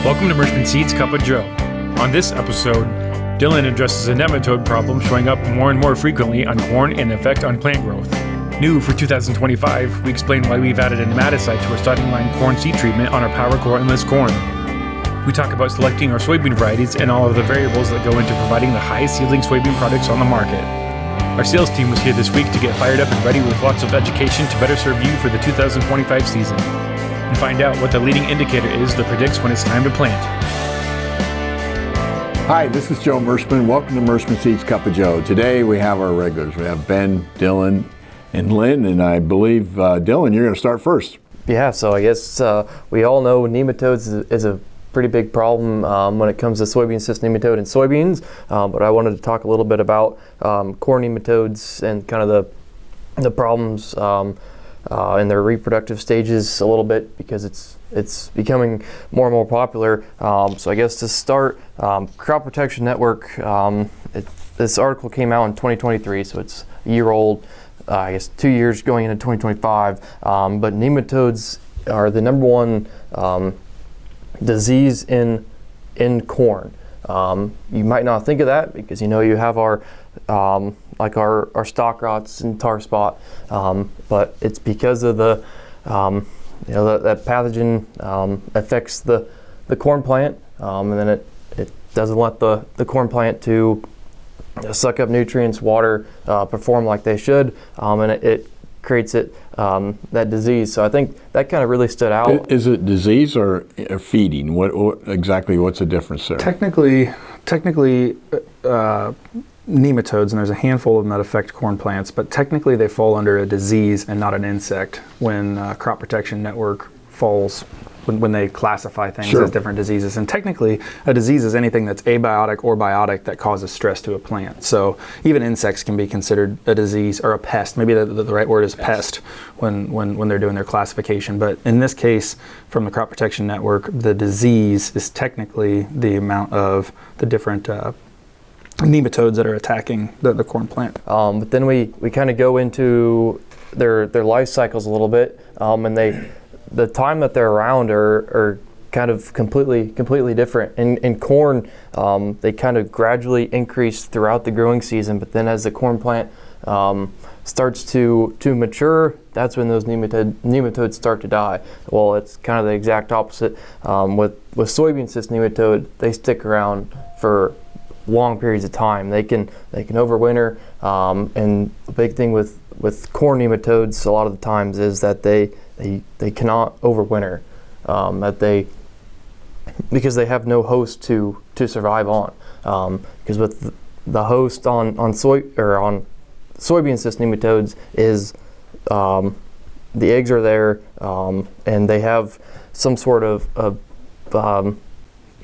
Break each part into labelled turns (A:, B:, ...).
A: Welcome to Emergence's Cup of Joe. On this episode, Dylan addresses a nematode problem showing up more and more frequently on corn and the effect on plant growth. New for 2025, we explain why we've added a nematicide to our starting line corn seed treatment on our PowerCore Enlist corn. We talk about selecting our soybean varieties and all of the variables that go into providing the highest yielding soybean products on the market. Our sales team was here this week to get fired up and ready with lots of education to better serve you for the 2025 season. And find out what the leading indicator is that predicts when it's time to plant.
B: Hi, this is Joe Merschman. Welcome to Merschman's Cup of Joe. Today we have our regulars. We have Ben, Dylan, and Lynn, and I believe, Dylan, you're going to start first.
C: Yeah, so I guess we all know nematodes is a pretty big problem when it comes to soybean cyst nematode and soybeans, but I wanted to talk a little bit about corn nematodes and kind of the problems in their reproductive stages a little bit, because it's becoming more and more popular. So I guess to start, Crop Protection Network, this article came out in 2023, so it's a year old, I guess 2 years going into 2025, but nematodes are the number one disease in corn. You might not think of that because you have our like our stalk rots and tar spot, but it's because of the that pathogen affects the corn plant, and then it doesn't let the corn plant to suck up nutrients, water, perform like they should, and it creates that disease. So I think that kind of really stood out.
B: Is it disease or feeding? What's the difference there?
D: Technically, nematodes, and there's a handful of them that affect corn plants, but technically they fall under a disease and not an insect when Crop Protection Network falls, when they classify things as different diseases. And technically a disease is anything that's abiotic or biotic that causes stress to a plant. So even insects can be considered a disease or a pest. Maybe the right word is pest when they're doing their classification. But in this case, from the Crop Protection Network, the disease is technically the amount of the different nematodes that are attacking the corn plant.
C: But then we kind of go into their life cycles a little bit, and the time that they're around are kind of completely different. In corn, they kind of gradually increase throughout the growing season, but then as the corn plant starts to mature, that's when those nematodes start to die. Well, it's kind of the exact opposite. With soybean cyst nematode, they stick around for long periods of time. They can overwinter, and the big thing with corn nematodes a lot of the times is that they cannot overwinter, because they have no host to survive on. Because with the host on soybean cyst nematodes is the eggs are there, and they have some sort of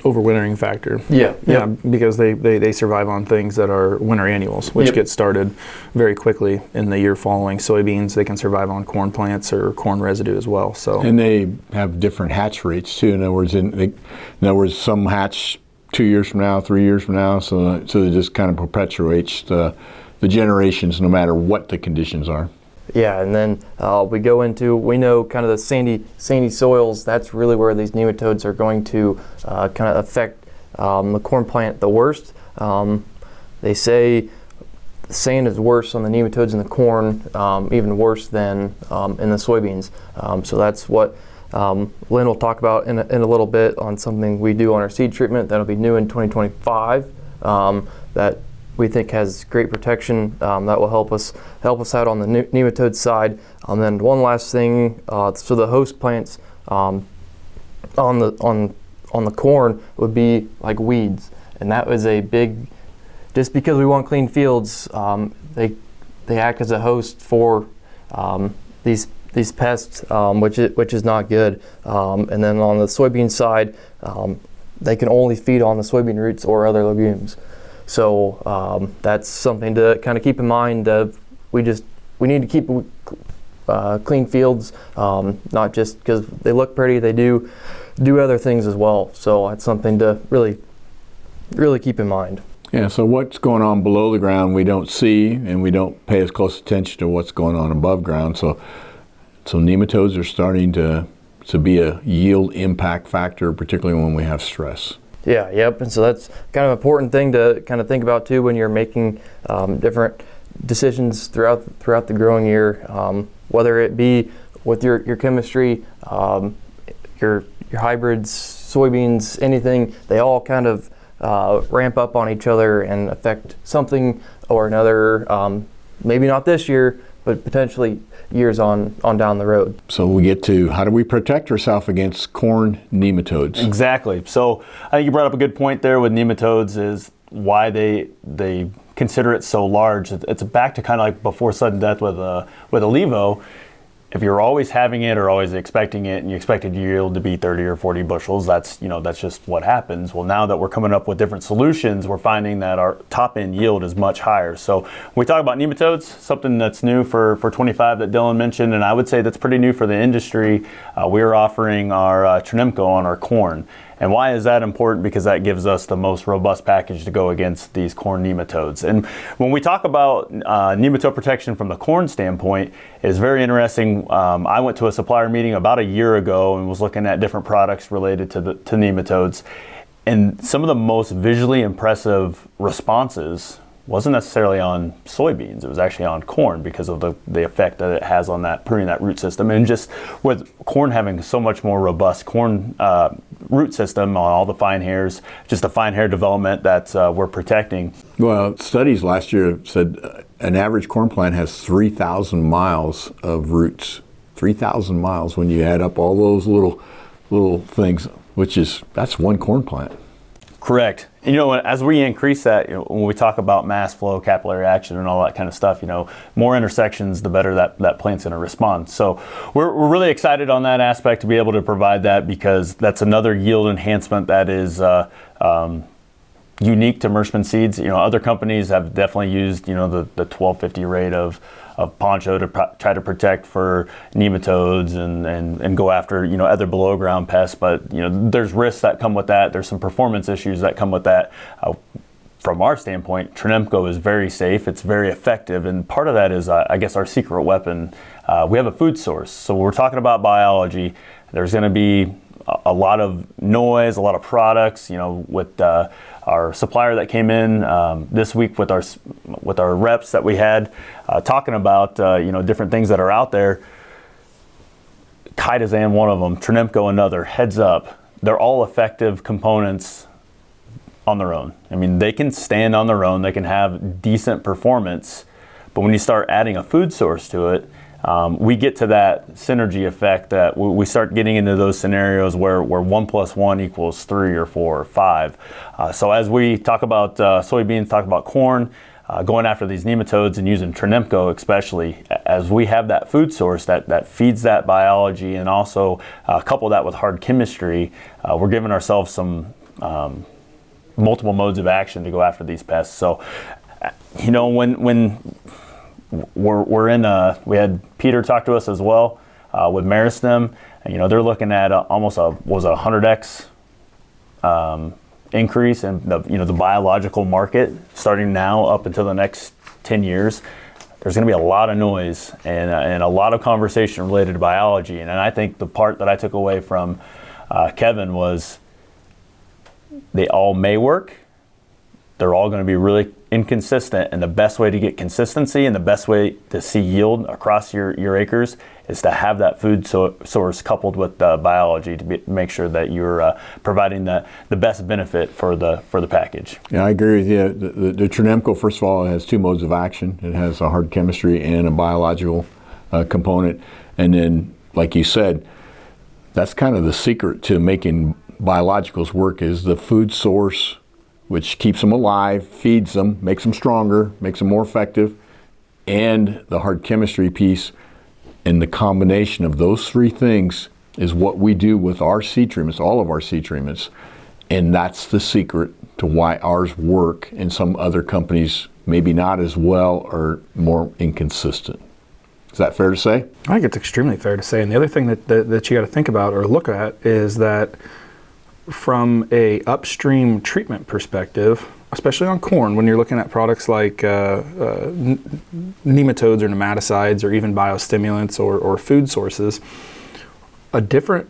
D: overwintering factor.
C: Yeah,
D: because they survive on things that are winter annuals, which get started very quickly in the year following. Soybeans, they can survive on corn plants or corn residue as well. So,
B: and they have different hatch rates too. In other words, some hatch 2 years from now, 3 years from now. So it just kind of perpetuates the generations, no matter what the conditions are.
C: Yeah, and then we know kind of the sandy soils. That's really where these nematodes are going to kind of affect the corn plant the worst. They say the sand is worse on the nematodes in the corn, even worse than in the soybeans. So that's what Lynn will talk about in a little bit on something we do on our seed treatment that'll be new in 2025. That we think has great protection that will help us out on the nematode side. And then one last thing, so the host plants on the corn would be like weeds, and that was a big. Just because we want clean fields, they act as a host for these pests, which is not good. And then on the soybean side, they can only feed on the soybean roots or other legumes. So that's something to kind of keep in mind. We need to keep clean fields, not just because they look pretty. They do other things as well. So that's something to really keep in mind.
B: Yeah, so what's going on below the ground we don't see, and we don't pay as close attention to what's going on above ground. So nematodes are starting to to be a yield impact factor, particularly when we have stress.
C: Yeah, yep. And so that's kind of an important thing to kind of think about too when you're making different decisions throughout the growing year, whether it be with your chemistry, your hybrids, soybeans, anything. They all kind of ramp up on each other and affect something or another. Maybe not this year, but potentially years on down the road.
B: So we get to, how do we protect ourselves against corn nematodes?
E: Exactly. So I think you brought up a good point there with nematodes, is why they consider it so large. It's back to kind of like before sudden death with a levo. If you're always having it or always expecting it, and you expected your yield to be 30 or 40 bushels, that's just what happens. Well, now that we're coming up with different solutions, we're finding that our top end yield is much higher. So when we talk about nematodes, something that's new for 25 that Dylan mentioned, and I would say that's pretty new for the industry. We're offering our Trinimco on our corn. And why is that important? Because that gives us the most robust package to go against these corn nematodes. And when we talk about nematode protection from the corn standpoint, it's very interesting. I went to a supplier meeting about a year ago and was looking at different products related to nematodes. And some of the most visually impressive responses wasn't necessarily on soybeans. It was actually on corn because of the effect that it has on that pruning that root system. And just with corn having so much more robust corn root system on all the fine hairs, just the fine hair development that we're protecting.
B: Well, studies last year said an average corn plant has 3,000 miles of roots. 3,000 miles when you add up all those little things, that's one corn plant.
E: Correct. As we increase that, when we talk about mass flow, capillary action, and all that kind of stuff, more intersections, the better that plant's going to respond. So we're really excited on that aspect to be able to provide that, because that's another yield enhancement that is unique to Mershman Seeds. Other companies have definitely used, the 1250 rate of poncho to try to protect for nematodes and go after other below ground pests, but there's risks that come with that. There's some performance issues that come with that. From our standpoint, Trinimco is very safe, it's very effective, and part of that is I guess our secret weapon. We have a food source, so when we're talking about biology, there's going to be a lot of noise, a lot of products, with our supplier that came in this week with our reps that we had talking about different things that are out there. Chitosan, one of them, Trinimco, another. Heads up, they're all effective components on their own. I mean, they can stand on their own, they can have decent performance, but when you start adding a food source to it, we get to that synergy effect that we start getting into those scenarios where 1 + 1 = 3 or 4 or 5. So as we talk about soybeans, talk about corn, going after these nematodes and using Trinimco especially, as we have that food source that feeds that biology, and also couple that with hard chemistry, we're giving ourselves some multiple modes of action to go after these pests. So, when we're in we had Peter talk to us as well with Meristem, and they're looking at almost a 100x increase in the biological market starting now up until the next 10 years. There's going to be a lot of noise and a lot of conversation related to biology, and I think the part that I took away from Kevin was they all may work. They're all going to be really inconsistent, and the best way to get consistency and the best way to see yield across your acres is to have that food source coupled with biology to make sure that you're providing the best benefit for the package.
B: Yeah, I agree with you. The Trinimco, first of all, has 2 modes of action. It has a hard chemistry and a biological component, and then, like you said, that's kind of the secret to making biologicals work, is the food source, which keeps them alive, feeds them, makes them stronger, makes them more effective, and the hard chemistry piece. And the combination of those 3 things is what we do with our seed treatments, all of our seed treatments. And that's the secret to why ours work and some other companies maybe not as well or more inconsistent. Is that fair to say?
D: I think it's extremely fair to say. And the other thing that you got to think about or look at is that from a upstream treatment perspective, especially on corn, when you're looking at products like nematodes or nematicides or even biostimulants or food sources, a different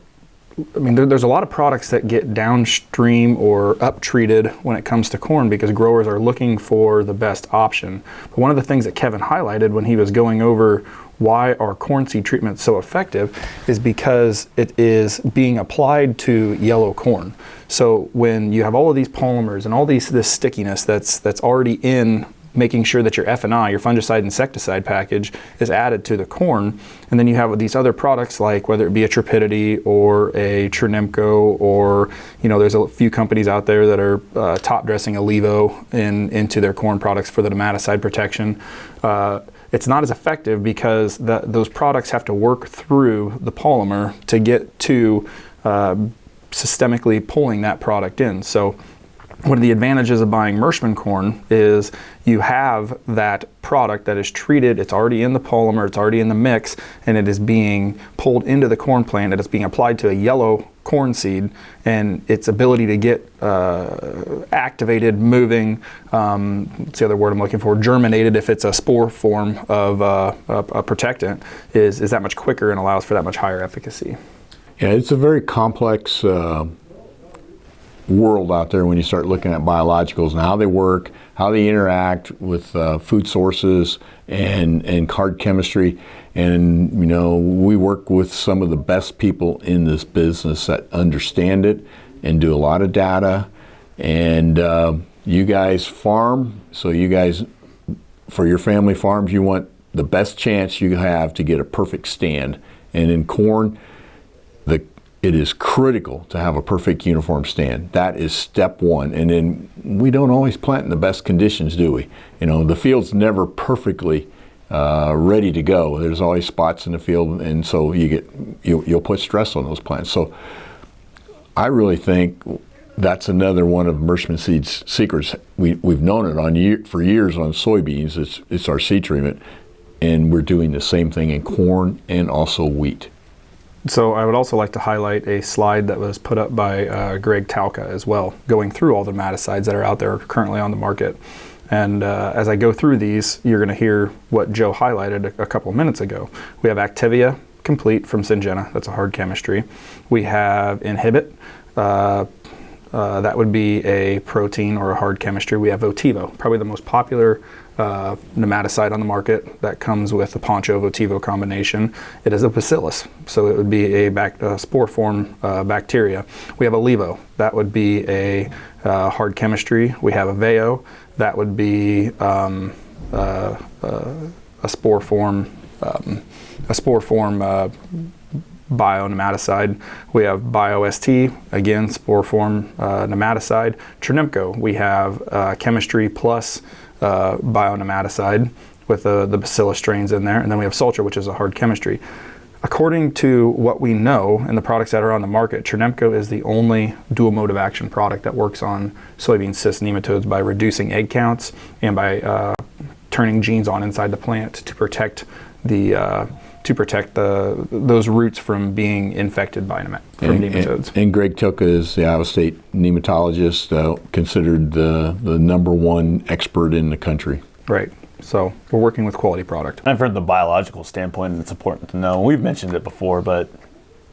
D: I mean, there's a lot of products that get downstream or up-treated when it comes to corn because growers are looking for the best option. But one of the things that Kevin highlighted when he was going over why are corn seed treatments so effective is because it is being applied to yellow corn. So when you have all of these polymers and all this stickiness that's already in making sure that your F&I, your fungicide insecticide package, is added to the corn. And then you have these other products like whether it be a Tripidity or a Trinemco, or there's a few companies out there that are top dressing a Levo into their corn products for the nematicide protection. It's not as effective because those products have to work through the polymer to get to systemically pulling that product in. So one of the advantages of buying Mershman corn is you have that product that is treated, it's already in the polymer, it's already in the mix, and it is being pulled into the corn plant, and it's being applied to a yellow corn seed, and its ability to get activated, moving, what's the other word I'm looking for, germinated if it's a spore form of a protectant, is that much quicker and allows for that much higher efficacy.
B: Yeah, it's a very complex world out there when you start looking at biologicals and how they work, how they interact with food sources and hard chemistry. And we work with some of the best people in this business that understand it and do a lot of data. And you guys farm, so you guys, for your family farms, you want the best chance you have to get a perfect stand. And in corn, it is critical to have a perfect uniform stand. That is step one. And then we don't always plant in the best conditions, do we? The field's never perfectly ready to go. There's always spots in the field, and so you'll put stress on those plants. So I really think that's another one of Mershman Seed's secrets. We've known it for years on soybeans. It's our seed treatment, and we're doing the same thing in corn and also wheat.
D: So I would also like to highlight a slide that was put up by Greg Talca as well, going through all the nematicides that are out there currently on the market. And as I go through these, you're going to hear what Joe highlighted a couple of minutes ago. We have Activia Complete from Syngenta. That's a hard chemistry. We have Inhibit. That would be a protein or a hard chemistry. We have Votivo, probably the most popular nematicide on the market that comes with the Poncho Votivo combination. It is a bacillus, so it would be a spore form bacteria. We have a Levo, that would be a hard chemistry. We have a Veo, that would be a spore form bio-nematicide. We have BioST, again, spore form nematicide. Trinemco, we have chemistry plus bio-nematicide with the bacillus strains in there. And then we have Sultra, which is a hard chemistry. According to what we know and the products that are on the market, Trinemco is the only dual mode of action product that works on soybean cyst nematodes by reducing egg counts and by turning genes on inside the plant to protect those roots from being infected by nematodes.
B: And Greg Talca is the Iowa State nematologist, considered the number one expert in the country.
D: Right. So we're working with quality product.
E: And from the biological standpoint, it's important to know, we've mentioned it before, but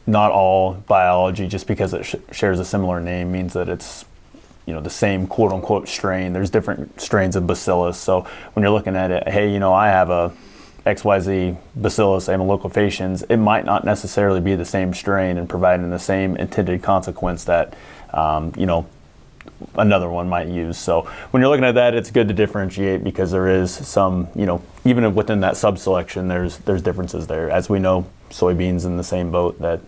E: not all biology, just because it shares a similar name, means that it's the same quote unquote strain. There's different strains of bacillus. So when you're looking at it, hey, I have a XYZ bacillus amylocafaciens, it might not necessarily be the same strain and providing the same intended consequence that another one might use. So when you're looking at that, it's good to differentiate, because there is some, even within that sub-selection, there's differences there. As we know, soybeans in the same boat, that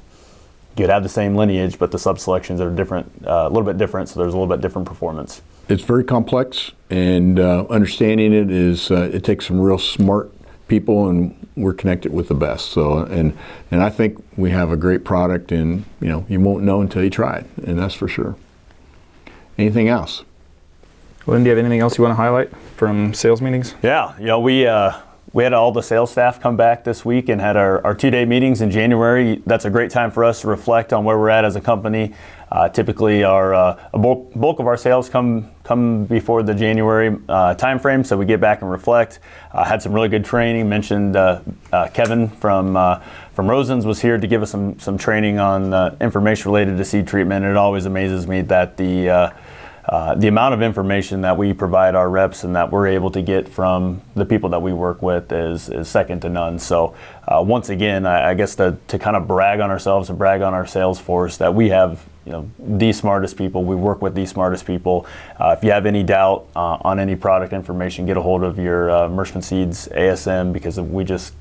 E: you could have the same lineage, but the sub-selections are different, a little bit different, so there's a little bit different performance.
B: It's very complex, and understanding it is, it takes some real smart people, and we're connected with the best. So, and I think we have a great product, and you won't know until you try it, and that's for sure. Anything else?
D: Lynn, do you have anything else you want to highlight from sales meetings?
E: Yeah, we We had all the sales staff come back this week and had our 2-day meetings in January. That's a great time for us to reflect on where we're at as a company. Typically, a bulk of our sales come before the January timeframe, so we get back and reflect. Had some really good training. Mentioned Kevin from Rosen's was here to give us some training on information related to seed treatment. It always amazes me that the amount of information that we provide our reps and that we're able to get from the people that we work with is second to none. So once again, I guess to kind of brag on ourselves and brag on our sales force that we have the smartest people. We work with the smartest people. If you have any doubt on any product information, get a hold of your Merchant Seeds ASM, because we just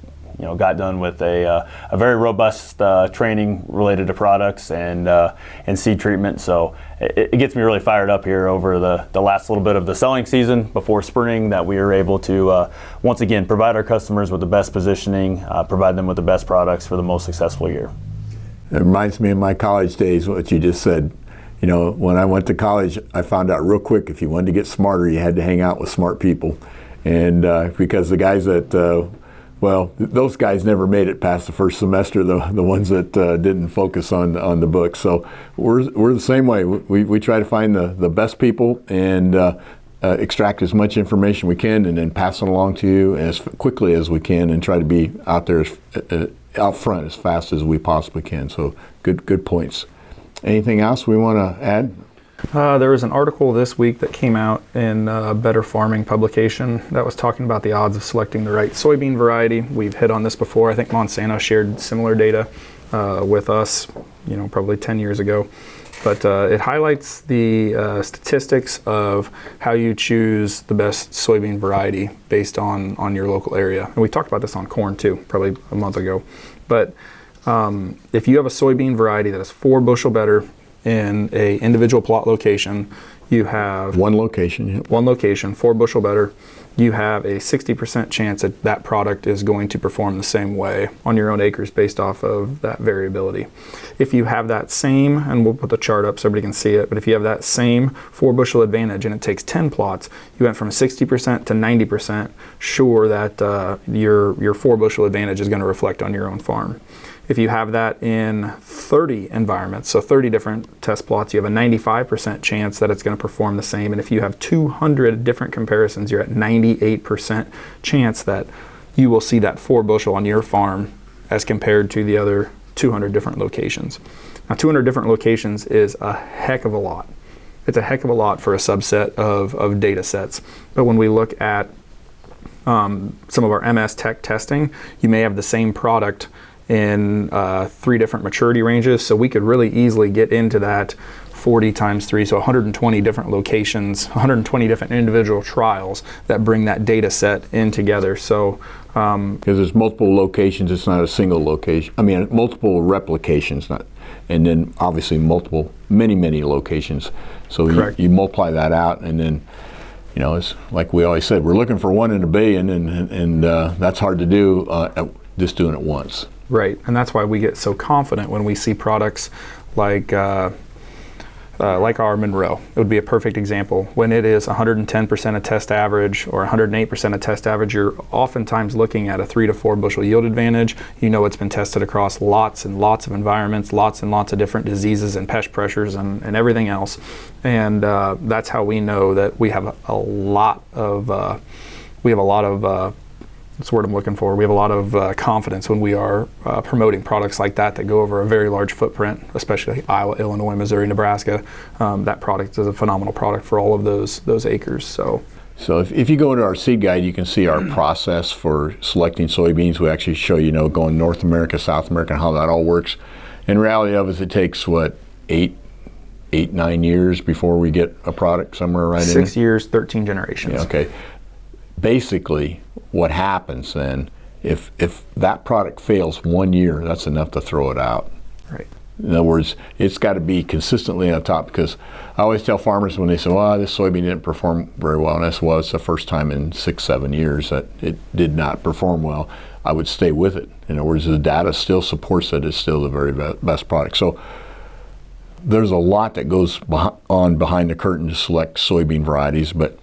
E: got done with a very robust training related to products and seed treatment. So it gets me really fired up here over the last little bit of the selling season before spring, that we are able to once again provide our customers with the best positioning, provide them with the best products for the most successful year.
B: It reminds me of my college days, what you just said. When I went to college, I found out real quick, if you wanted to get smarter, you had to hang out with smart people. And because the guys that those guys never made it past the first semester, the ones that didn't focus on the book. So we're the same way. We try to find the best people and extract as much information we can, and then pass it along to you as quickly as we can, and try to be out there out front as fast as we possibly can. So good points. Anything else we want to add?
D: There was an article this week that came out in Better Farming publication that was talking about the odds of selecting the right soybean variety. We've hit on this before. I think Monsanto shared similar data with us, probably 10 years ago. But it highlights the statistics of how you choose the best soybean variety based on your local area. And we talked about this on corn too, probably a month ago. But if you have a soybean variety that is 4 bushel better in a individual plot location, you have
B: one location,
D: 4 bushel better, you have a 60% chance that product is going to perform the same way on your own acres based off of that variability. If you have that same, and we'll put the chart up so everybody can see it, but if you have that same 4 bushel advantage and it takes 10 plots, you went from 60% to 90% sure that your 4 bushel advantage is going to reflect on your own farm. If you have that in 30 environments, so 30 different test plots, you have a 95% chance that it's going to perform the same. And if you have 200 different comparisons, you're at 98% chance that you will see that 4 bushel on your farm as compared to the other 200 different locations. Now, 200 different locations is a heck of a lot. It's a heck of a lot for a subset of data sets. But when we look at some of our MS Tech testing, you may have the same product in 3 different maturity ranges, so we could really easily get into that 40 times 3, so 120 different locations, 120 different individual trials that bring that data set in together. So
B: because there's multiple locations, it's not a single location. I mean, multiple replications, and then obviously many locations. So you multiply that out, and then it's like we always said, we're looking for 1 in a billion, and that's hard to do just doing it once.
D: Right, and that's why we get so confident when we see products like our Monroe. It would be a perfect example. When it is 110% of test average or 108% of test average, you're oftentimes looking at a 3 to 4 bushel yield advantage. It's been tested across lots and lots of environments, lots and lots of different diseases and pest pressures and everything else. And that's how we know that we have a lot of that's the word I'm looking for. We have a lot of confidence when we are promoting products like that go over a very large footprint, especially Iowa, Illinois, Missouri, Nebraska. That product is a phenomenal product for all of those acres. So
B: if you go into our seed guide, you can see our process for selecting soybeans. We actually show going North America, South America, and how that all works. In reality of it takes 9 years before we get a product somewhere right in
D: 6 years, 13 generations.
B: Yeah, okay. Basically, what happens then, if that product fails 1 year, that's enough to throw it out.
D: Right.
B: In other words, it's got to be consistently on top, because I always tell farmers when they say, this soybean didn't perform very well, and this was the first time in 6-7 years that it did not perform well, I would stay with it. In other words, the data still supports that it's still the very best product. So there's a lot that goes on behind the curtain to select soybean varieties, but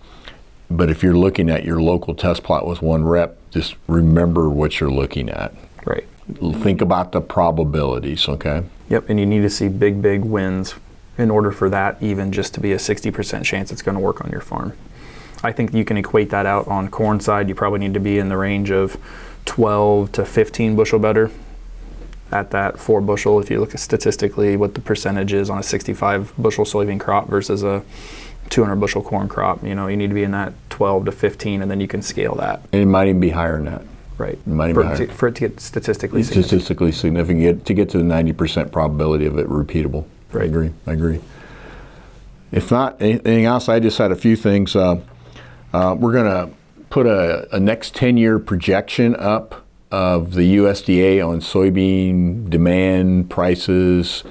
B: if you're looking at your local test plot with 1 rep, just remember what you're looking at.
D: Right.
B: Think about the probabilities, okay?
D: Yep, and you need to see big, big wins in order for that even just to be a 60% chance it's going to work on your farm. I think you can equate that out on corn side. You probably need to be in the range of 12 to 15 bushel better at that 4 bushel if you look at statistically what the percentage is on a 65 bushel soybean crop versus a 200 bushel corn crop. You know, you need to be in that 12 to 15, and then you can scale that.
B: And it might even be higher than that.
D: Right.
B: It might even be higher.
D: For it to get statistically significant.
B: Statistically significant, to get to the 90% probability of it repeatable.
D: Right.
B: I agree. If not anything else, I just had a few things. We're going to put a next 10-year projection up of the USDA on soybean demand, prices,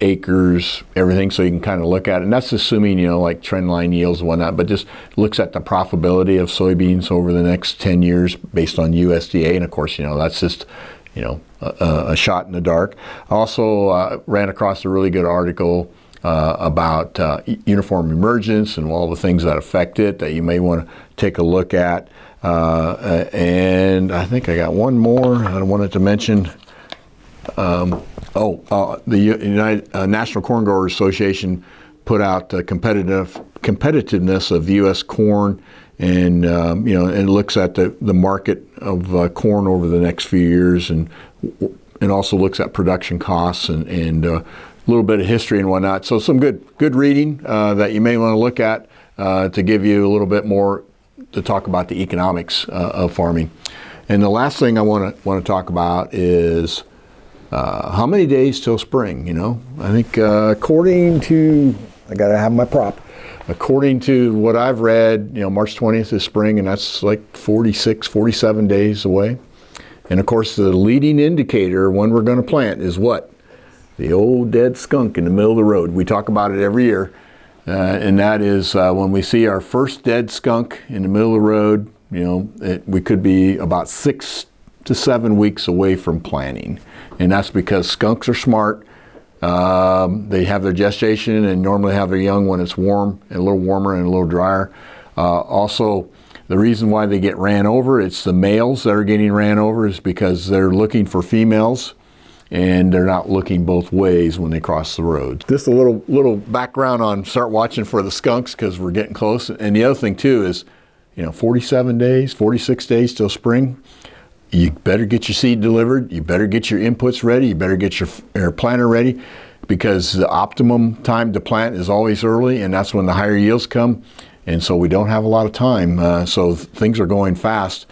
B: acres, everything, so you can kind of look at it. And that's assuming, you know, like trend line yields and whatnot, but just looks at the profitability of soybeans over the next 10 years based on USDA. And of course, you know, that's just, you know, a shot in the dark. I also ran across a really good article about uniform emergence and all the things that affect it that you may want to take a look at. And I think I got one more I wanted to mention. The United National Corn Growers Association put out competitiveness of U.S. corn, and you know, and looks at the market of corn over the next few years, and also looks at production costs and a little bit of history and whatnot. So some good reading that you may want to look at to give you a little bit more to talk about the economics of farming. And the last thing I want to talk about is how many days till spring. You know, I think according to, I gotta have my prop. According to what I've read, you know, March 20th is spring, and that's like 46, 47 days away. And of course, the leading indicator when we're going to plant is what? The old dead skunk in the middle of the road. We talk about it every year, and that is when we see our first dead skunk in the middle of the road. You know, we could be about 6 to 7 weeks away from planting, and that's because skunks are smart. They have their gestation and normally have their young when it's warm, and a little warmer and a little drier. Also, the reason why they get ran over, it's the males that are getting ran over, is because they're looking for females, and they're not looking both ways when they cross the road. Just a little background on start watching for the skunks, because we're getting close. And the other thing too is, you know, 47 days, 46 days till spring. You better get your seed delivered. You better get your inputs ready. You better get your planter ready, because the optimum time to plant is always early, and that's when the higher yields come. And so we don't have a lot of time. So things are going fast.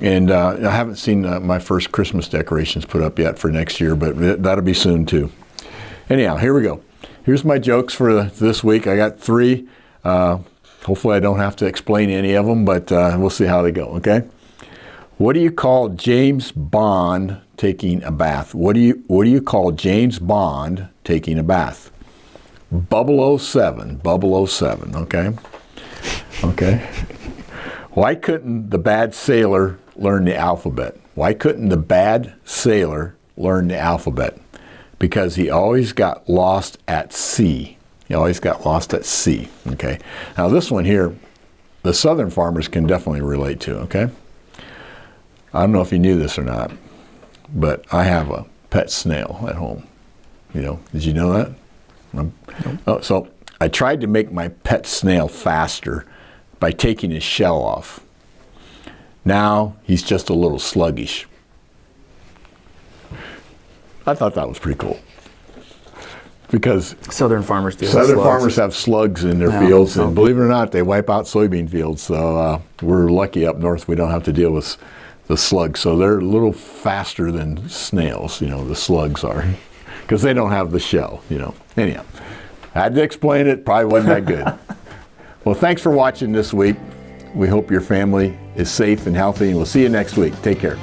B: And I haven't seen my first Christmas decorations put up yet for next year, but that'll be soon too. Anyhow, here we go. Here's my jokes for this week. I got 3. Hopefully I don't have to explain any of them, but we'll see how they go, okay? What do you call James Bond taking a bath? What do you call James Bond taking a bath? 007, 007, okay? Okay. Why couldn't the bad sailor learn the alphabet? Why couldn't the bad sailor learn the alphabet? Because he always got lost at sea. He always got lost at sea, okay? Now this one here, the southern farmers can definitely relate to, okay? I don't know if you knew this or not, but I have a pet snail at home. You know, did you know that? Oh, so I tried to make my pet snail faster by taking his shell off. Now he's just a little sluggish. I thought that was pretty cool, because
D: Southern farmers do.
B: Southern farmers have slugs in their fields, and believe it or not, they wipe out soybean fields. So we're lucky up north; we don't have to deal with the slugs. So they're a little faster than snails. You know, the slugs are, because they don't have the shell. You know. Anyhow, I had to explain it. Probably wasn't that good. Well, thanks for watching this week. We hope your family is safe and healthy, and we'll see you next week. Take care.